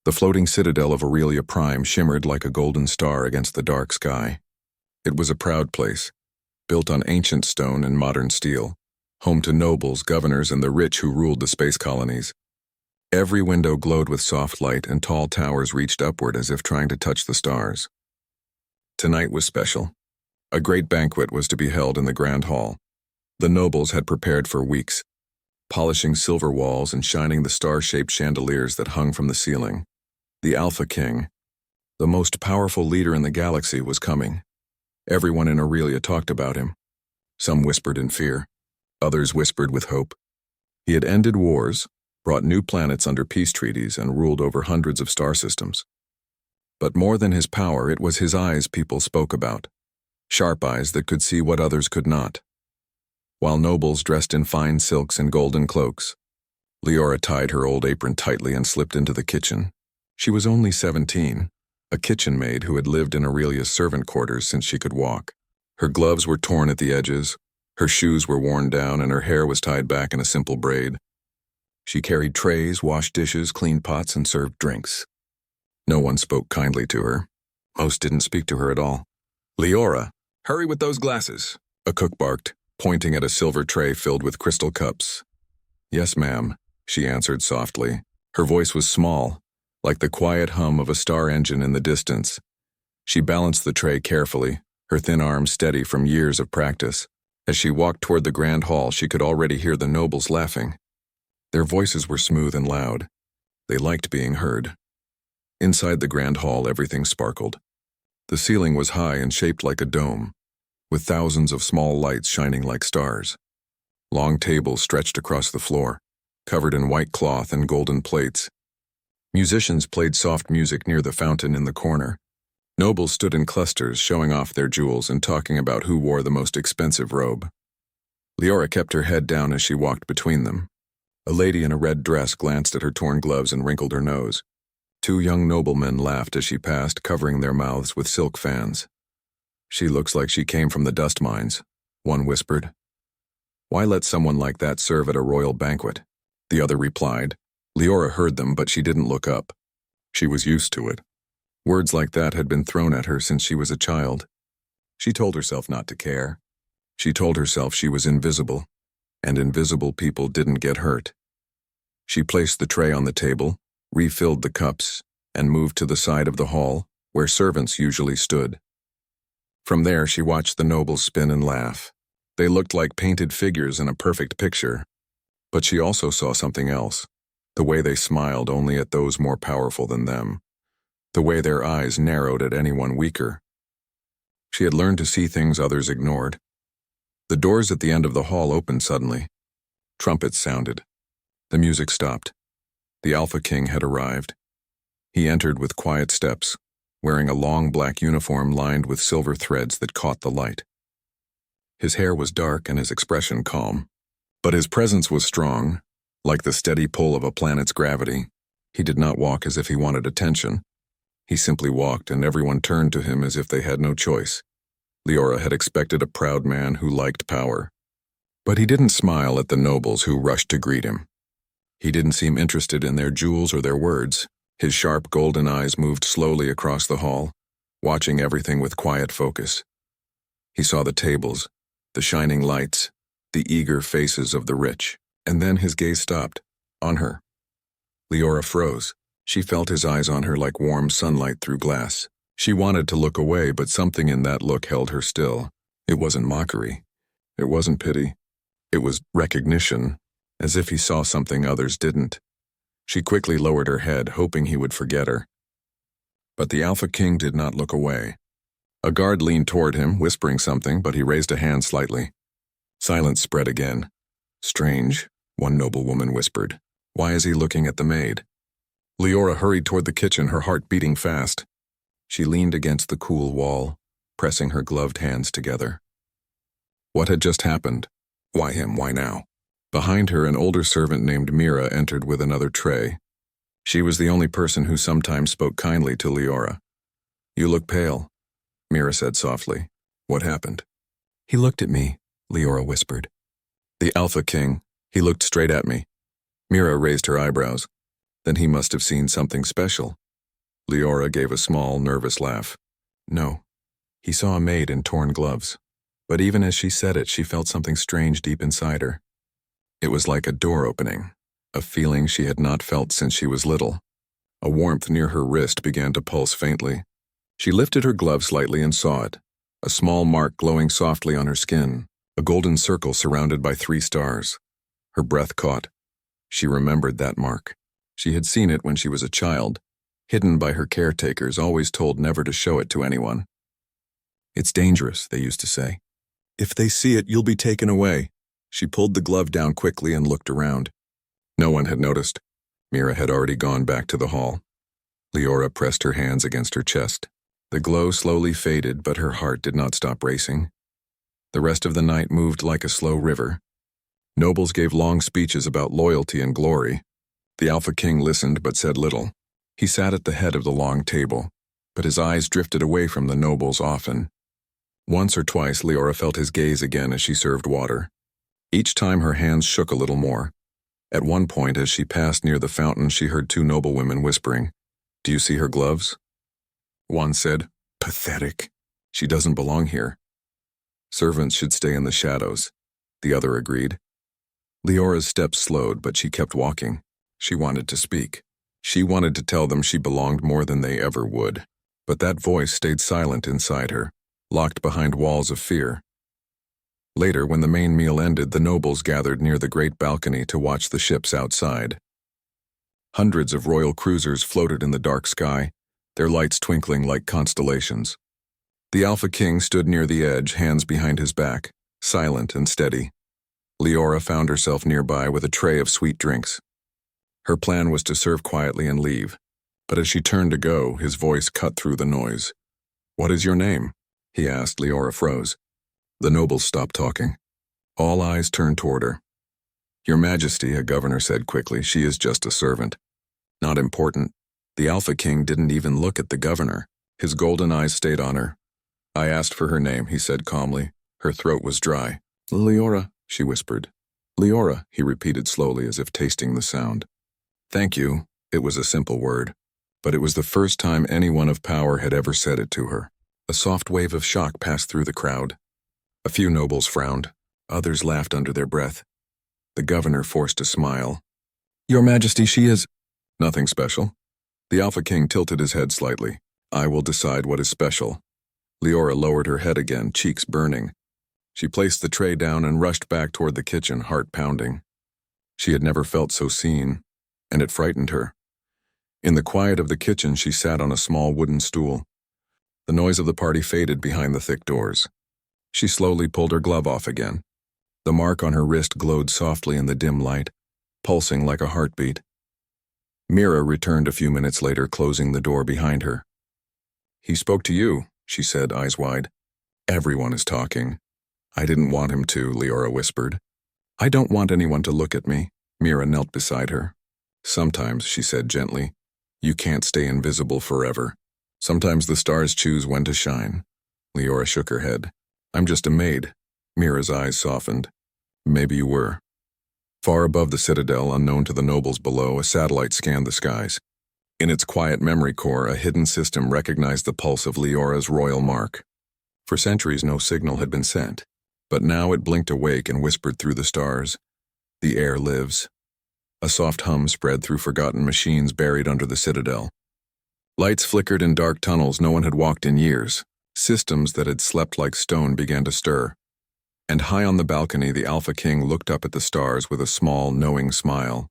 The floating citadel of Aurelia Prime shimmered like a golden star against the dark sky. It was a proud place, built on ancient stone and modern steel, home to nobles, governors, and the rich who ruled the space colonies. Every window glowed with soft light, and tall towers reached upward as if trying to touch the stars. Tonight was special. A great banquet was to be held in the Grand Hall. The nobles had prepared for weeks, polishing silver walls and shining the star-shaped chandeliers that hung from the ceiling. The Alpha King, the most powerful leader in the galaxy, was coming. Everyone in Aurelia talked about him. Some whispered in fear. Others whispered with hope. He had ended wars, brought new planets under peace treaties, and ruled over hundreds of star systems. But more than his power, it was his eyes people spoke about. Sharp eyes that could see what others could not. While nobles dressed in fine silks and golden cloaks, Leora tied her old apron tightly and slipped into the kitchen. She was only 17, a kitchen maid who had lived in Aurelia's servant quarters since she could walk. Her gloves were torn at the edges, her shoes were worn down, and her hair was tied back in a simple braid. She carried trays, washed dishes, cleaned pots, and served drinks. No one spoke kindly to her. Most didn't speak to her at all. "Leora, hurry with those glasses," a cook barked, pointing at a silver tray filled with crystal cups. "Yes, ma'am," she answered softly. Her voice was small, like the quiet hum of a star engine in the distance. She balanced the tray carefully, her thin arms steady from years of practice. As she walked toward the Grand Hall, she could already hear the nobles laughing. Their voices were smooth and loud. They liked being heard. Inside the Grand Hall, everything sparkled. The ceiling was high and shaped like a dome, with thousands of small lights shining like stars. Long tables stretched across the floor, covered in white cloth and golden plates. Musicians played soft music near the fountain in the corner. Nobles stood in clusters, showing off their jewels and talking about who wore the most expensive robe. Leora kept her head down as she walked between them. A lady in a red dress glanced at her torn gloves and wrinkled her nose. Two young noblemen laughed as she passed, covering their mouths with silk fans. "She looks like she came from the dust mines," one whispered. "Why let someone like that serve at a royal banquet?" the other replied. Leora heard them, but she didn't look up. She was used to it. Words like that had been thrown at her since she was a child. She told herself not to care. She told herself she was invisible, and invisible people didn't get hurt. She placed the tray on the table, refilled the cups, and moved to the side of the hall, where servants usually stood. From there, she watched the nobles spin and laugh. They looked like painted figures in a perfect picture. But she also saw something else, the way they smiled only at those more powerful than them, the way their eyes narrowed at anyone weaker. She had learned to see things others ignored. The doors at the end of the hall opened suddenly. Trumpets sounded. The music stopped. The Alpha King had arrived. He entered with quiet steps, wearing a long black uniform lined with silver threads that caught the light. His hair was dark and his expression calm, but his presence was strong, like the steady pull of a planet's gravity. He did not walk as if he wanted attention. He simply walked, and everyone turned to him as if they had no choice. Leora had expected a proud man who liked power. But he didn't smile at the nobles who rushed to greet him. He didn't seem interested in their jewels or their words. His sharp golden eyes moved slowly across the hall, watching everything with quiet focus. He saw the tables, the shining lights, the eager faces of the rich, and then his gaze stopped, on her. Leora froze. She felt his eyes on her like warm sunlight through glass. She wanted to look away, but something in that look held her still. It wasn't mockery. It wasn't pity. It was recognition, as if he saw something others didn't. She quickly lowered her head, hoping he would forget her. But the Alpha King did not look away. A guard leaned toward him, whispering something, but he raised a hand slightly. Silence spread again. "Strange," one noblewoman whispered. "Why is he looking at the maid?" Leora hurried toward the kitchen, her heart beating fast. She leaned against the cool wall, pressing her gloved hands together. What had just happened? Why him? Why now? Behind her, an older servant named Mira entered with another tray. She was the only person who sometimes spoke kindly to Leora. "You look pale," Mira said softly. "What happened?" "He looked at me," Leora whispered. "The Alpha King. He looked straight at me." Mira raised her eyebrows. Then he must have seen something special. Leora gave a small, nervous laugh. No, he saw a maid in torn gloves. But even as she said it, she felt something strange deep inside her. It was like a door opening, a feeling she had not felt since she was little. A warmth near her wrist began to pulse faintly. She lifted her glove slightly and saw it, a small mark glowing softly on her skin, a golden circle surrounded by 3 stars. Her breath caught. She remembered that mark. She had seen it when she was a child, hidden by her caretakers, always told never to show it to anyone. It's dangerous, they used to say. If they see it, you'll be taken away. She pulled the glove down quickly and looked around. No one had noticed. Mira had already gone back to the hall. Leora pressed her hands against her chest. The glow slowly faded, but her heart did not stop racing. The rest of the night moved like a slow river. Nobles gave long speeches about loyalty and glory. The Alpha King listened but said little. He sat at the head of the long table, but his eyes drifted away from the nobles often. Once or twice Leora felt his gaze again as she served water. Each time her hands shook a little more. At one point, as she passed near the fountain, she heard 2 noblewomen whispering, "Do you see her gloves?" One said, "Pathetic. She doesn't belong here. Servants should stay in the shadows." The other agreed. Leora's steps slowed, but she kept walking. She wanted to speak. She wanted to tell them she belonged more than they ever would. But that voice stayed silent inside her, locked behind walls of fear. Later, when the main meal ended, the nobles gathered near the great balcony to watch the ships outside. Hundreds of royal cruisers floated in the dark sky, their lights twinkling like constellations. The Alpha King stood near the edge, hands behind his back, silent and steady. Leora found herself nearby with a tray of sweet drinks. Her plan was to serve quietly and leave, but as she turned to go, his voice cut through the noise. "What is your name?" he asked. Leora froze. The nobles stopped talking. All eyes turned toward her. "Your Majesty," a governor said quickly, "she is just a servant. Not important." The Alpha King didn't even look at the governor. His golden eyes stayed on her. "I asked for her name," he said calmly. Her throat was dry. "Leora," she whispered. "Leora," he repeated slowly as if tasting the sound. "Thank you." It was a simple word, but it was the first time anyone of power had ever said it to her. A soft wave of shock passed through the crowd. A few nobles frowned. Others laughed under their breath. The governor forced a smile. "Your Majesty, she is—" "Nothing special." The Alpha King tilted his head slightly. "I will decide what is special." Leora lowered her head again, cheeks burning. She placed the tray down and rushed back toward the kitchen, heart pounding. She had never felt so seen, and it frightened her. In the quiet of the kitchen, she sat on a small wooden stool. The noise of the party faded behind the thick doors. She slowly pulled her glove off again. The mark on her wrist glowed softly in the dim light, pulsing like a heartbeat. Mira returned a few minutes later, closing the door behind her. "He spoke to you," she said, eyes wide. "Everyone is talking." "I didn't want him to," Leora whispered. "I don't want anyone to look at me." Mira knelt beside her. "Sometimes," she said gently, "you can't stay invisible forever. Sometimes the stars choose when to shine." Leora shook her head. "I'm just a maid." Mira's eyes softened. "Maybe you were." Far above the citadel, unknown to the nobles below, a satellite scanned the skies. In its quiet memory core, a hidden system recognized the pulse of Leora's royal mark. For centuries, no signal had been sent, but now it blinked awake and whispered through the stars, "The air lives." A soft hum spread through forgotten machines buried under the citadel. Lights flickered in dark tunnels no one had walked in years. Systems that had slept like stone began to stir. And high on the balcony, the Alpha King looked up at the stars with a small, knowing smile.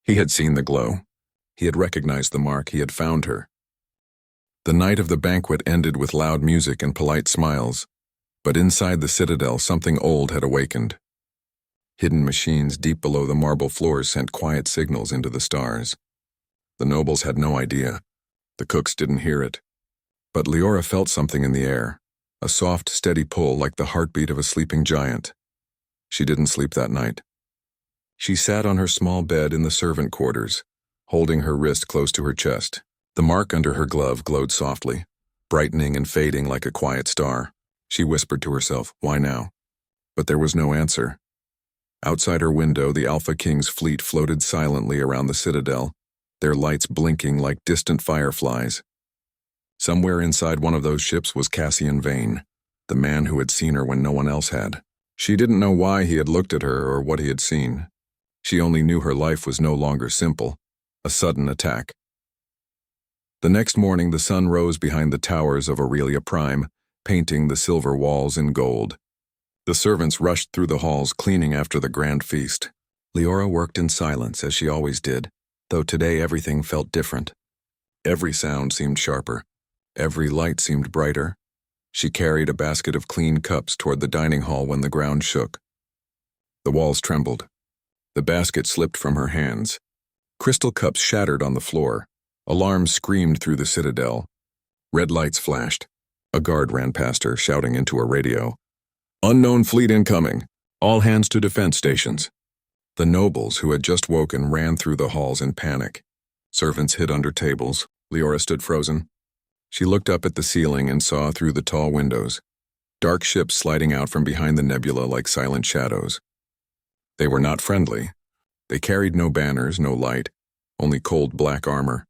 He had seen the glow. He had recognized the mark. He had found her. The night of the banquet ended with loud music and polite smiles, but inside the citadel something old had awakened. Hidden machines deep below the marble floors sent quiet signals into the stars. The nobles had no idea. The cooks didn't hear it. But Leora felt something in the air, a soft, steady pull like the heartbeat of a sleeping giant. She didn't sleep that night. She sat on her small bed in the servant quarters, holding her wrist close to her chest. The mark under her glove glowed softly, brightening and fading like a quiet star. She whispered to herself, "Why now?" But there was no answer. Outside her window, the Alpha King's fleet floated silently around the citadel, their lights blinking like distant fireflies. Somewhere inside one of those ships was Cassian Vane, the man who had seen her when no one else had. She didn't know why he had looked at her or what he had seen. She only knew her life was no longer simple, a sudden attack. The next morning, the sun rose behind the towers of Aurelia Prime, painting the silver walls in gold. The servants rushed through the halls, cleaning after the grand feast. Leora worked in silence, as she always did, though today everything felt different. Every sound seemed sharper. Every light seemed brighter. She carried a basket of clean cups toward the dining hall when the ground shook. The walls trembled. The basket slipped from her hands. Crystal cups shattered on the floor. Alarms screamed through the citadel. Red lights flashed. A guard ran past her, shouting into a radio, "Unknown fleet incoming. All hands to defense stations." The nobles who had just woken ran through the halls in panic. Servants hid under tables. Leora stood frozen. She looked up at the ceiling and saw through the tall windows. Dark ships sliding out from behind the nebula like silent shadows. They were not friendly. They carried no banners, no light, only cold black armor.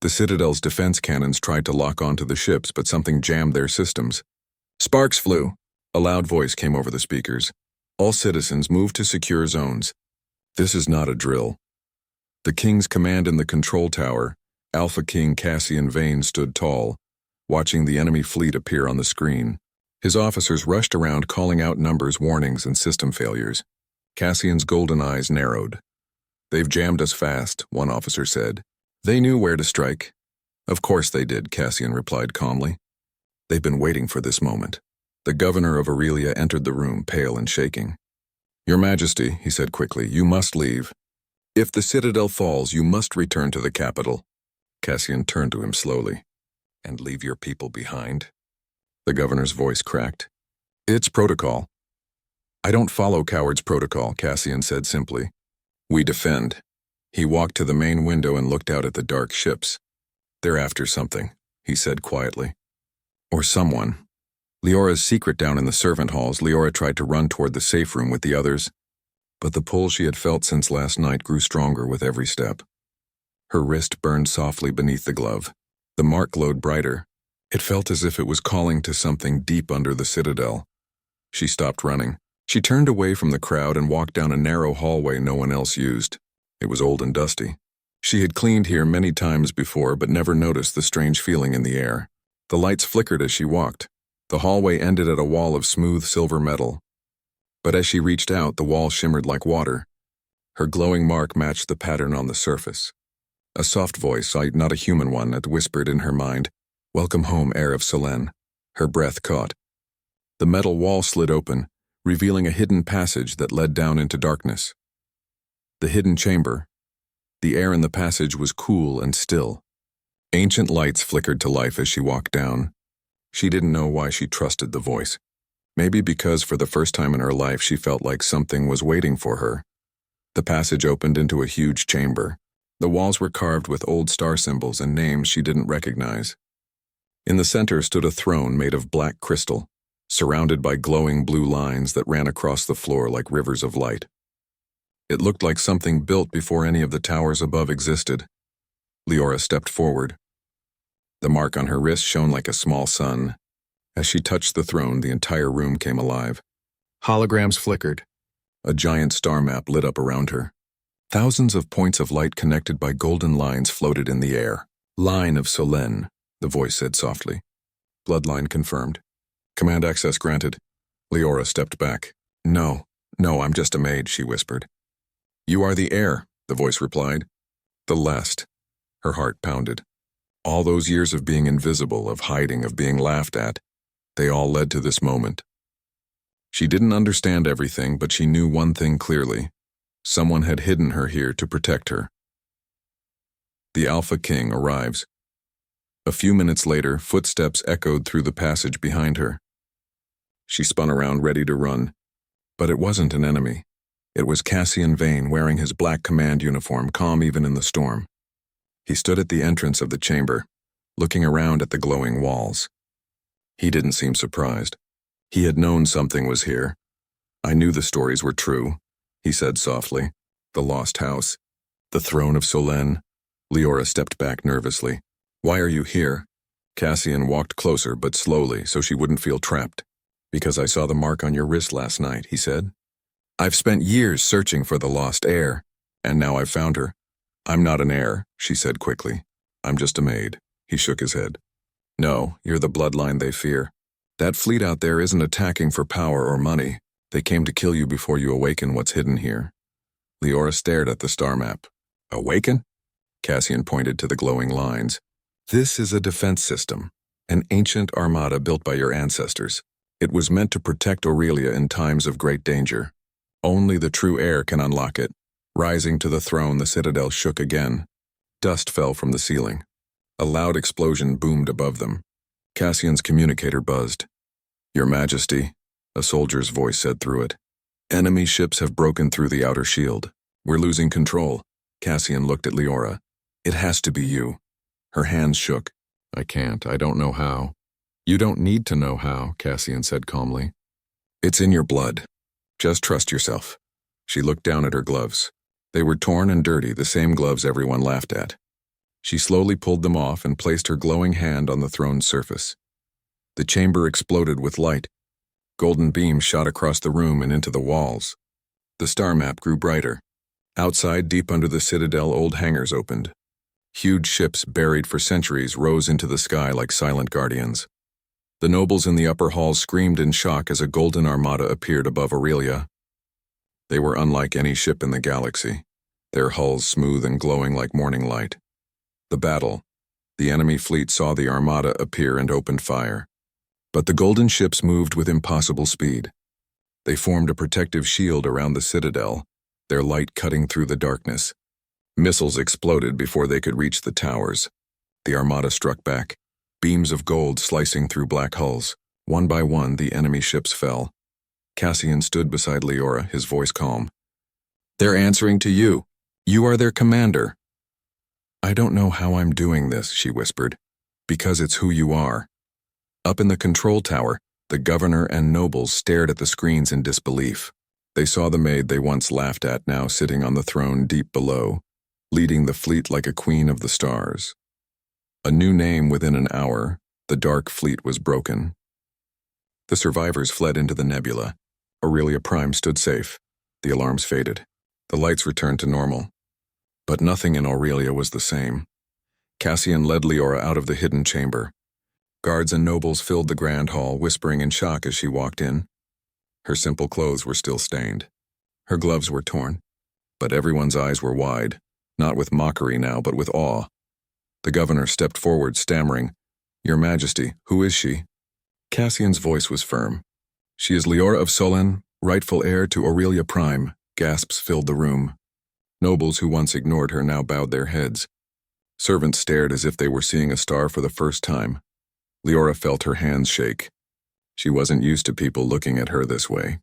The Citadel's defense cannons tried to lock onto the ships, but something jammed their systems. Sparks flew. A loud voice came over the speakers. All citizens move to secure zones. This is not a drill. The king's command in the control tower, Alpha King Cassian Vane, stood tall, watching the enemy fleet appear on the screen. His officers rushed around calling out numbers, warnings, and system failures. Cassian's golden eyes narrowed. "They've jammed us fast," one officer said. "They knew where to strike." "Of course they did," Cassian replied calmly. "They've been waiting for this moment." The governor of Aurelia entered the room, pale and shaking. "Your Majesty," he said quickly, "you must leave. If the citadel falls, you must return to the capital." Cassian turned to him slowly. "And leave your people behind?" The governor's voice cracked. "It's protocol." "I don't follow cowards' protocol," Cassian said simply. "We defend." He walked to the main window and looked out at the dark ships. "They're after something," he said quietly. "Or someone." Leora's secret down in the servant halls, Leora tried to run toward the safe room with the others, but the pull she had felt since last night grew stronger with every step. Her wrist burned softly beneath the glove. The mark glowed brighter. It felt as if it was calling to something deep under the citadel. She stopped running. She turned away from the crowd and walked down a narrow hallway no one else used. It was old and dusty. She had cleaned here many times before, but never noticed the strange feeling in the air. The lights flickered as she walked. The hallway ended at a wall of smooth silver metal. But as she reached out, the wall shimmered like water. Her glowing mark matched the pattern on the surface. A soft voice, not a human one, had whispered in her mind, "Welcome home, heir of Selene." Her breath caught. The metal wall slid open, revealing a hidden passage that led down into darkness. The hidden chamber. The air in the passage was cool and still. Ancient lights flickered to life as she walked down. She didn't know why she trusted the voice. Maybe because for the first time in her life she felt like something was waiting for her. The passage opened into a huge chamber. The walls were carved with old star symbols and names she didn't recognize. In the center stood a throne made of black crystal, surrounded by glowing blue lines that ran across the floor like rivers of light. It looked like something built before any of the towers above existed. Leora stepped forward. The mark on her wrist shone like a small sun. As she touched the throne, the entire room came alive. Holograms flickered. A giant star map lit up around her. Thousands of points of light connected by golden lines floated in the air. "Line of Selene," the voice said softly. "Bloodline confirmed. Command access granted." Leora stepped back. No, I'm just a maid," she whispered. "You are the heir," the voice replied. "The last." Her heart pounded. All those years of being invisible, of hiding, of being laughed at, they all led to this moment. She didn't understand everything, but she knew one thing clearly. Someone had hidden her here to protect her. The Alpha King arrives. A few minutes later, footsteps echoed through the passage behind her. She spun around, ready to run. But it wasn't an enemy. It was Cassian Vane wearing his black command uniform, calm even in the storm. He stood at the entrance of the chamber, looking around at the glowing walls. He didn't seem surprised. He had known something was here. "I knew the stories were true," he said softly. The lost house. The throne of Solène. Leora stepped back nervously. Why are you here? Cassian walked closer but slowly so she wouldn't feel trapped. Because I saw the mark on your wrist last night, he said. I've spent years searching for the lost heir, and now I've found her. I'm not an heir, she said quickly. I'm just a maid. He shook his head. No, you're the bloodline they fear. That fleet out there isn't attacking for power or money. They came to kill you before you awaken what's hidden here. Leora stared at the star map. Awaken? Cassian pointed to the glowing lines. This is a defense system, an ancient armada built by your ancestors. It was meant to protect Aurelia in times of great danger. Only the true heir can unlock it. Rising to the throne, the citadel shook again. Dust fell from the ceiling. A loud explosion boomed above them. Cassian's communicator buzzed. Your Majesty, a soldier's voice said through it. Enemy ships have broken through the outer shield. We're losing control. Cassian looked at Leora. It has to be you. Her hands shook. I can't. I don't know how. You don't need to know how, Cassian said calmly. It's in your blood. Just trust yourself. She looked down at her gloves. They were torn and dirty, the same gloves everyone laughed at. She slowly pulled them off and placed her glowing hand on the throne's surface. The chamber exploded with light. Golden beams shot across the room and into the walls. The star map grew brighter. Outside, deep under the citadel, old hangars opened. Huge ships buried for centuries rose into the sky like silent guardians. The nobles in the upper halls screamed in shock as a golden armada appeared above Aurelia. They were unlike any ship in the galaxy, their hulls smooth and glowing like morning light. The battle. The enemy fleet saw the armada appear and opened fire. But the golden ships moved with impossible speed. They formed a protective shield around the citadel, their light cutting through the darkness. Missiles exploded before they could reach the towers. The armada struck back, beams of gold slicing through black hulls. One by one, the enemy ships fell. Cassian stood beside Leora, his voice calm. They're answering to you. You are their commander. I don't know how I'm doing this, she whispered. Because it's who you are. Up in the control tower, the governor and nobles stared at the screens in disbelief. They saw the maid they once laughed at now sitting on the throne deep below, leading the fleet like a queen of the stars. A new name within an hour, the dark fleet was broken. The survivors fled into the nebula. Aurelia Prime stood safe. The alarms faded. The lights returned to normal. But nothing in Aurelia was the same. Cassian led Leora out of the hidden chamber. Guards and nobles filled the grand hall, whispering in shock as she walked in. Her simple clothes were still stained. Her gloves were torn. But everyone's eyes were wide, not with mockery now, but with awe. The governor stepped forward, stammering, Your Majesty, who is she? Cassian's voice was firm. She is Leora of Solène, rightful heir to Aurelia Prime. Gasps filled the room. Nobles who once ignored her now bowed their heads. Servants stared as if they were seeing a star for the first time. Leora felt her hands shake. She wasn't used to people looking at her this way.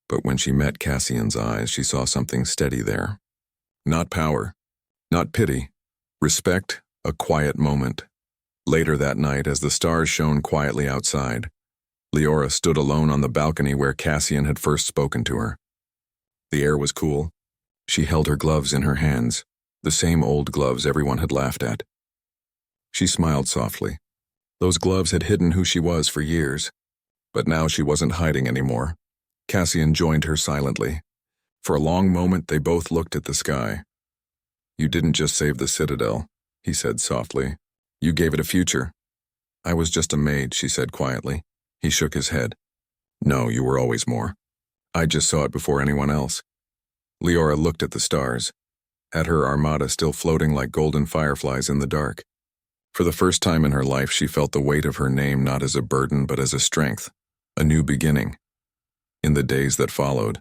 But when she met Cassian's eyes, she saw something steady there. Not power, not pity, respect, a quiet moment. Later that night, as the stars shone quietly outside, Leora stood alone on the balcony where Cassian had first spoken to her. The air was cool. She held her gloves in her hands, the same old gloves everyone had laughed at. She smiled softly. Those gloves had hidden who she was for years, but now she wasn't hiding anymore. Cassian joined her silently. For a long moment, they both looked at the sky. You didn't just save the citadel, he said softly. You gave it a future. I was just a maid, she said quietly. He shook his head. No, you were always more. I just saw it before anyone else. Leora looked at the stars, at her armada still floating like golden fireflies in the dark. For the first time in her life, she felt the weight of her name not as a burden but as a strength, a new beginning. In the days that followed,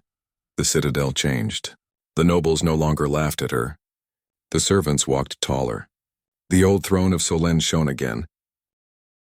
the citadel changed. The nobles no longer laughed at her. The servants walked taller. The old throne of Solène shone again,